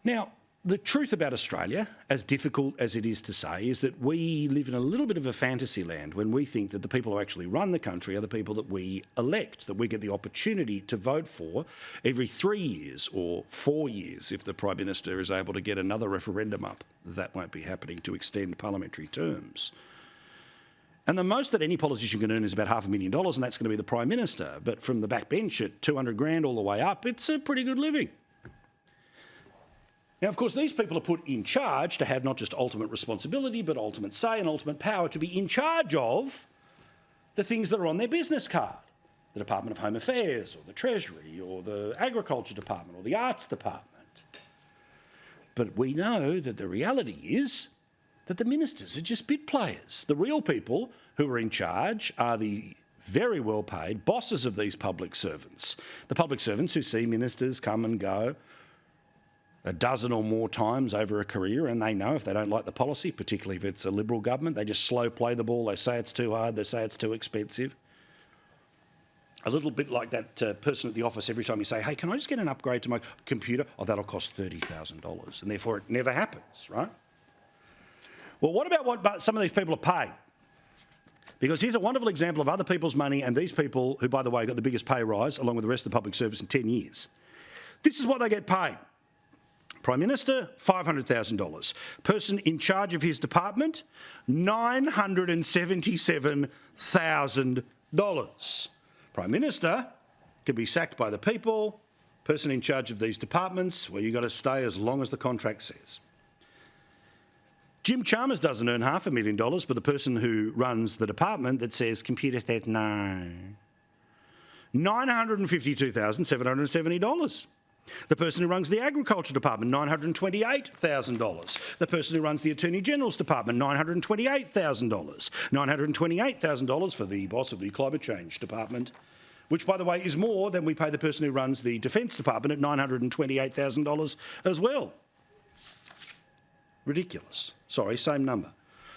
Now, the truth about Australia, as difficult as it is to say, is that we live in a little bit of a fantasy land when we think that the people who actually run the country are the people that we elect, that we get the opportunity to vote for every 3 years or 4 years if the Prime Minister is able to get another referendum up. That won't be happening to extend parliamentary terms. And the most that any politician can earn is about $500,000, and that's going to be the Prime Minister. But from the backbench at 200 grand all the way up, it's a pretty good living. Now, of course, these people are put in charge to have not just ultimate responsibility, but ultimate say and ultimate power to be in charge of the things that are on their business card. The Department of Home Affairs, or the Treasury, or the Agriculture Department, or the Arts Department. But we know that the reality is that the ministers are just bit players. The real people who are in charge are the very well-paid bosses of these public servants. The public servants who see ministers come and go a dozen or more times over a career, and they know if they don't like the policy, particularly if it's a Liberal government, they just slow play the ball. They say it's too hard, they say it's too expensive. A little bit like that person at the office every time you say, hey, can I just get an upgrade to my computer? Oh, that'll cost $30,000, and therefore it never happens, right? Well, what about what some of these people are paid? Because here's a wonderful example of other people's money, and these people, who, by the way, got the biggest pay rise along with the rest of the public service in 10 years. This is what they get paid. Prime Minister, $500,000. Person in charge of his department, $977,000. Prime Minister can be sacked by the people. Person in charge of these departments, well, you've got to stay as long as the contract says. Jim Chalmers doesn't earn $500,000, but the person who runs the department that says computer said no. $952,770. The person who runs the Agriculture Department, $928,000. The person who runs the Attorney General's Department, $928,000. $928,000 for the boss of the Climate Change Department, which, by the way, is more than we pay the person who runs the Defence Department at $928,000 as well. Ridiculous. Sorry, same number.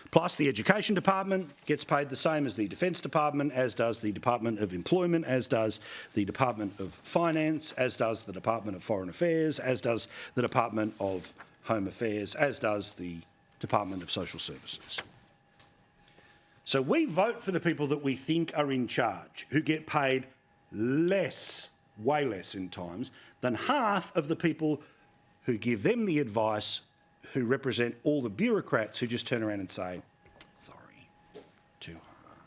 Plus, the Education Department gets paid the same as the Defence Department, as does the Department of Employment, as does the Department of Finance, as does the Department of Foreign Affairs, as does the Department of Home Affairs, as does the Department of Social Services. So we vote for the people that we think are in charge, who get paid less, way less in times, than half of the people who give them the advice, who represent all the bureaucrats who just turn around and say, sorry, too hard.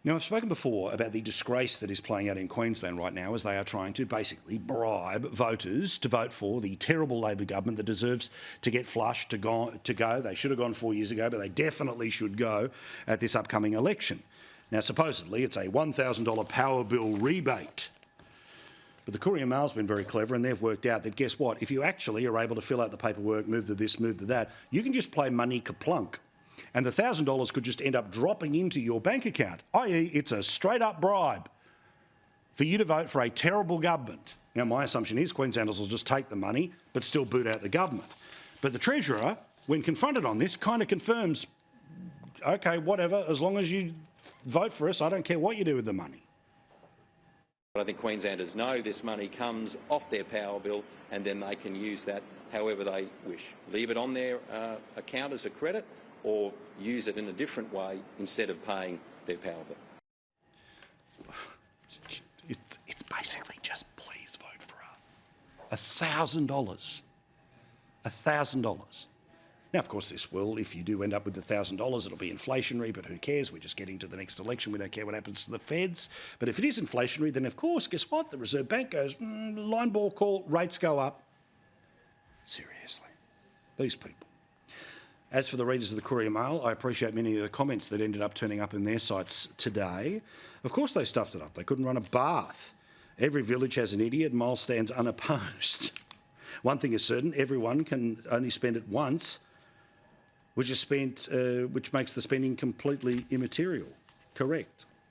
Now, I've spoken before about the disgrace that is playing out in Queensland right now as they are trying to basically bribe voters to vote for the terrible Labor government that deserves to get flushed, to go. They should have gone 4 years ago, but they definitely should go at this upcoming election. Now, supposedly, it's a $1,000 power bill rebate. But the Courier Mail's been very clever, and they've worked out that, guess what, if you actually are able to fill out the paperwork, move to this, move to that, you can just play money kaplunk. And the $1,000 could just end up dropping into your bank account, i.e. it's a straight-up bribe for you to vote for a terrible government. Now, my assumption is Queenslanders will just take the money but still boot out the government. But the Treasurer, when confronted on this, kind of confirms, OK, whatever, as long as you vote for us, I don't care what you do with the money. I think Queenslanders know this money comes off their power bill, and then they can use that however they wish. Leave it on their account as a credit, or use it in a different way instead of paying their power bill. It's basically just please vote for us. $1,000. $1,000. Now, of course, this will, if you do end up with $1,000, it'll be inflationary, but who cares? We're just getting to the next election. We don't care what happens to the feds. But if it is inflationary, then, of course, guess what? The Reserve Bank goes, line ball call, rates go up. Seriously, these people. As for the readers of the Courier Mail, I appreciate many of the comments that ended up turning up in their sites today. Of course they stuffed it up. They couldn't run a bath. Every village has an idiot. Miles stands unopposed. One thing is certain, everyone can only spend it once, which makes the spending completely immaterial. Correct.